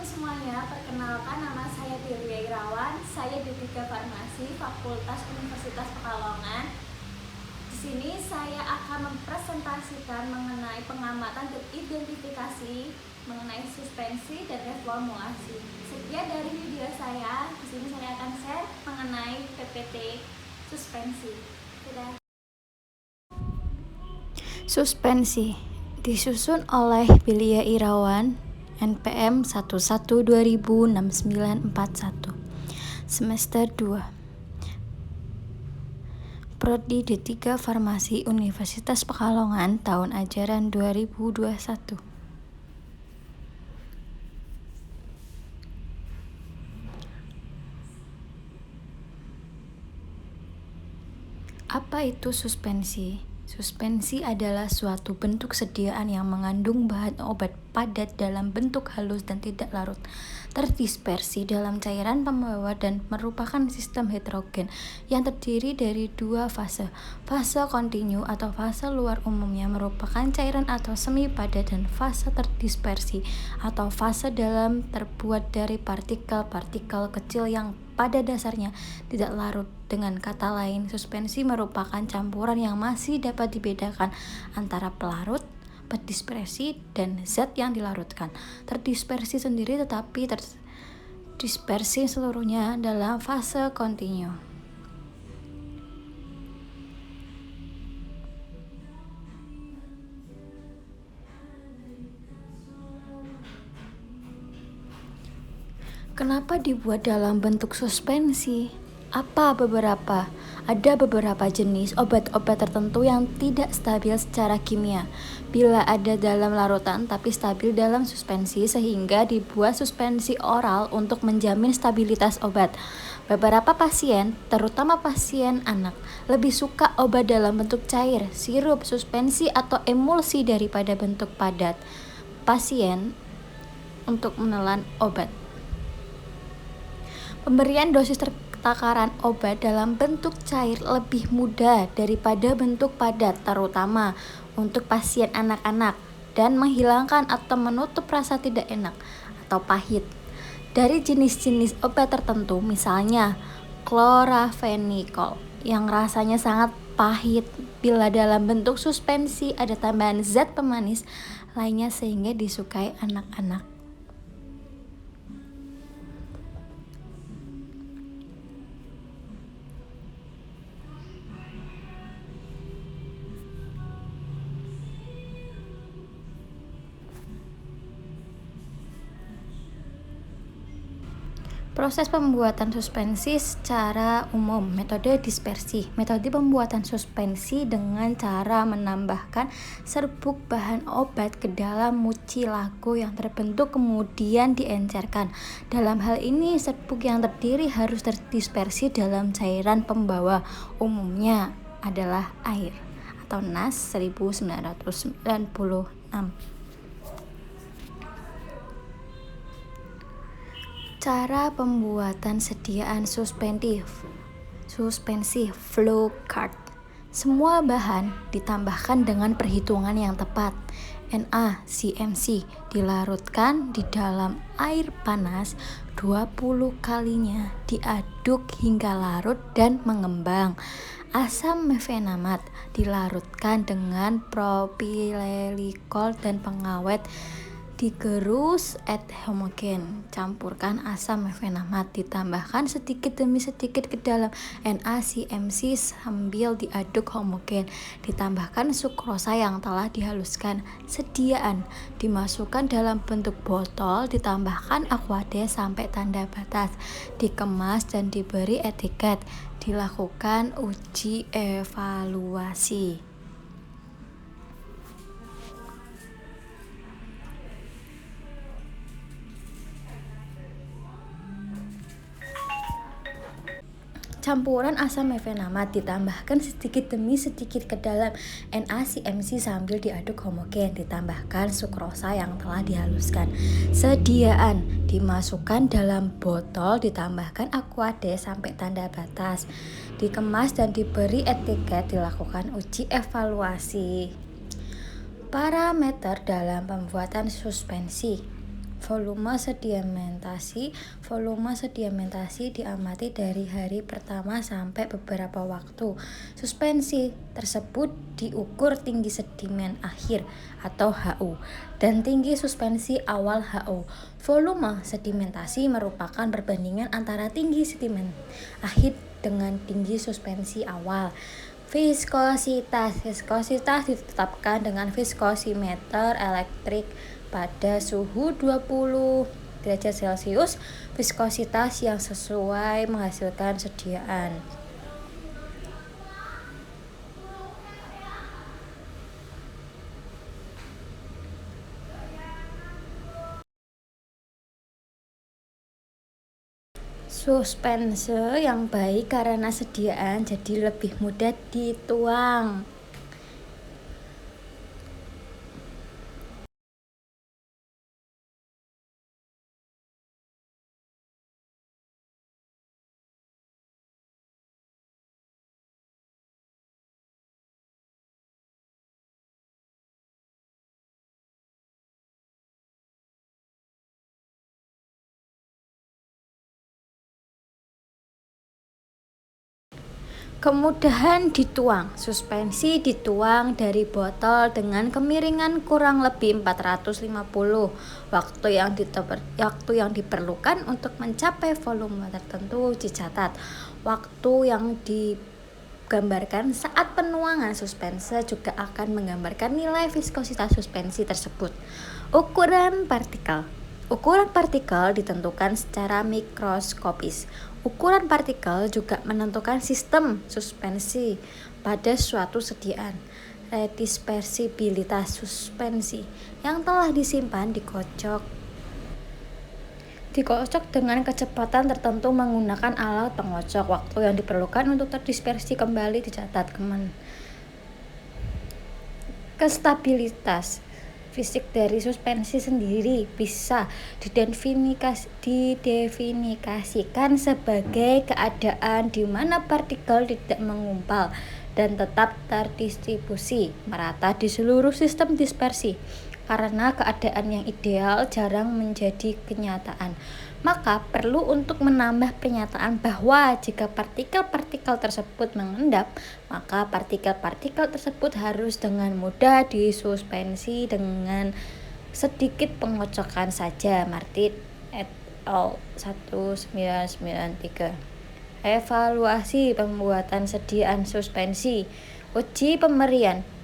semuanya, perkenalkan nama saya Dewi Irawan. Saya D3 Farmasi Fakultas Universitas Pekalongan. Di sini saya akan mempresentasikan mengenai pengamatan dan identifikasi mengenai suspensi dan reformulasi. Sekian dari video saya. Di sini saya akan share mengenai PPT suspensi. Sudah. Suspensi disusun oleh Bilia Irawan, NPM 11206941, semester 2, Prodi D3 Farmasi Universitas Pekalongan, tahun ajaran 2021. Apa itu suspensi? Suspensi adalah suatu bentuk sediaan yang mengandung bahan obat padat dalam bentuk halus dan tidak larut, terdispersi dalam cairan pembawa dan merupakan sistem heterogen yang terdiri dari dua fase. Fase kontinu atau fase luar umumnya merupakan cairan atau semi padat, dan fase terdispersi atau fase dalam terbuat dari partikel-partikel kecil yang pada dasarnya tidak larut. Dengan kata lain, suspensi merupakan campuran yang masih dapat dibedakan antara pelarut, berdispersi, dan zat yang dilarutkan. Terdispersi sendiri tetapi terdispersi seluruhnya dalam fase kontinu. Kenapa dibuat dalam bentuk suspensi? Ada beberapa jenis obat-obat tertentu yang tidak stabil secara kimia bila ada dalam larutan tapi stabil dalam suspensi, sehingga dibuat suspensi oral untuk menjamin stabilitas obat. Beberapa pasien, terutama pasien anak, lebih suka obat dalam bentuk cair, sirup, suspensi, atau emulsi daripada bentuk padat. Pasien untuk menelan obat. Pemberian dosis takaran obat dalam bentuk cair lebih mudah daripada bentuk padat, terutama untuk pasien anak-anak, dan menghilangkan atau menutup rasa tidak enak atau pahit dari jenis-jenis obat tertentu, misalnya chloramphenicol yang rasanya sangat pahit. Bila dalam bentuk suspensi ada tambahan zat pemanis lainnya sehingga disukai anak-anak. Proses pembuatan suspensi secara umum. Metode dispersi. Metode pembuatan suspensi dengan cara menambahkan serbuk bahan obat ke dalam mucilago yang terbentuk kemudian diencerkan. Dalam hal ini, serbuk yang terdiri harus terdispersi dalam cairan pembawa, umumnya adalah air atau NaS 1996. Cara pembuatan sediaan suspensi flow chart. Semua bahan ditambahkan dengan perhitungan yang tepat. NaCmC dilarutkan di dalam air panas 20 kalinya, diaduk hingga larut dan mengembang. Asam mefenamat dilarutkan dengan propilenikol dan pengawet, digerus et homogen. Campurkan asam mefenamat, ditambahkan sedikit demi sedikit ke dalam NaCmC sambil diaduk homogen. Ditambahkan sukrosa yang telah dihaluskan. Sediaan dimasukkan dalam bentuk botol, ditambahkan aquade sampai tanda batas, dikemas dan diberi etiket. Dilakukan uji evaluasi. Campuran asam mefenamat ditambahkan sedikit demi sedikit ke dalam NaCmC sambil diaduk homogen. Ditambahkan sukrosa yang telah dihaluskan. Sediaan dimasukkan dalam botol, ditambahkan aquade sampai tanda batas, dikemas dan diberi etiket. Dilakukan uji evaluasi. Parameter dalam pembuatan suspensi. Volume sedimentasi diamati dari hari pertama sampai beberapa waktu. Suspensi tersebut diukur tinggi sedimen akhir atau HU dan tinggi suspensi awal HU. Volume sedimentasi merupakan perbandingan antara tinggi sedimen akhir dengan tinggi suspensi awal. Viskositas ditetapkan dengan viskosimeter elektrik pada suhu 20 derajat Celcius. Viskositas yang sesuai menghasilkan sediaan. Suspense yang baik karena sediaan jadi lebih mudah dituang. Kemudahan dituang. Suspensi dituang dari botol dengan kemiringan kurang lebih 450. Waktu yang diperlukan untuk mencapai volume tertentu dicatat. Waktu yang digambarkan saat penuangan suspense juga akan menggambarkan nilai viskositas suspensi tersebut. Ukuran partikel ditentukan secara mikroskopis. Ukuran partikel juga menentukan sistem suspensi pada suatu sediaan. Redispersibilitas suspensi yang telah disimpan dikocok dengan kecepatan tertentu menggunakan alat pengocok. Waktu yang diperlukan untuk terdispersi kembali dicatat. Kestabilitas fisik dari suspensi sendiri bisa didefinisikan sebagai keadaan di mana partikel tidak mengumpal dan tetap terdistribusi merata di seluruh sistem dispersi. Karena keadaan yang ideal jarang menjadi kenyataan, maka perlu untuk menambah pernyataan bahwa jika partikel-partikel tersebut mengendap, maka partikel-partikel tersebut harus dengan mudah disuspensi dengan sedikit pengocokan saja. Martin et al. 1993. Evaluasi pembuatan sediaan suspensi.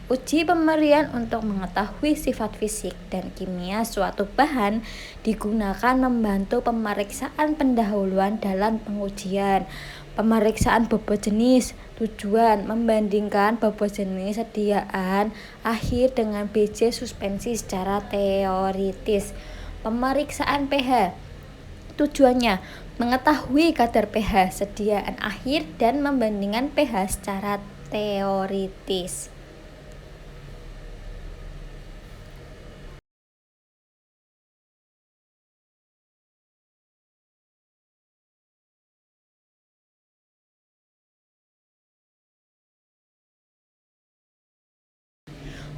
Uji pemerian untuk mengetahui sifat fisik dan kimia suatu bahan digunakan membantu pemeriksaan pendahuluan dalam pengujian. Pemeriksaan bobot jenis. Tujuan membandingkan bobot jenis sediaan akhir dengan BJ suspensi secara teoritis. Pemeriksaan pH. Tujuannya mengetahui kadar pH sediaan akhir dan membandingkan pH secara teoritis.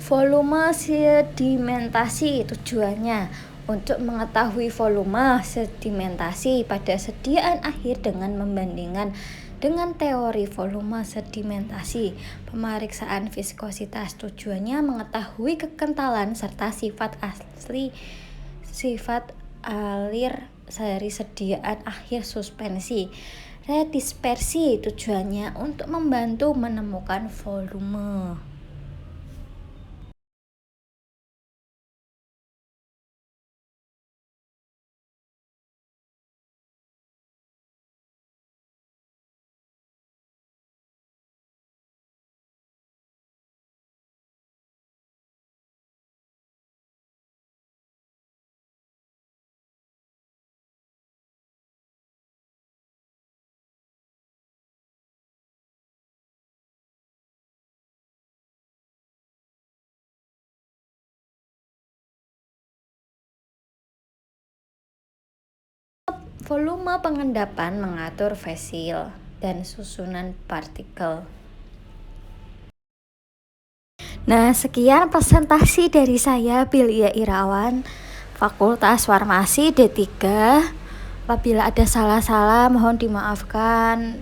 Volume sedimentasi. Tujuannya untuk mengetahui volume sedimentasi pada sediaan akhir dengan membandingkan dengan teori volume sedimentasi. Pemeriksaan viskositas. Tujuannya mengetahui kekentalan serta sifat alir dari sediaan akhir suspensi. Redispersi. Tujuannya untuk membantu menemukan volume. Volume pengendapan mengatur fosil dan susunan partikel. Nah, sekian presentasi dari saya, Bilya Irawan. Fakultas Farmasi D3. Apabila ada salah-salah mohon dimaafkan.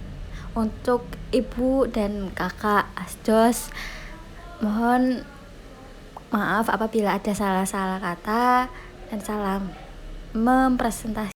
Untuk ibu dan kakak Asdos, mohon maaf apabila ada salah-salah kata, dan salam mempresentasi.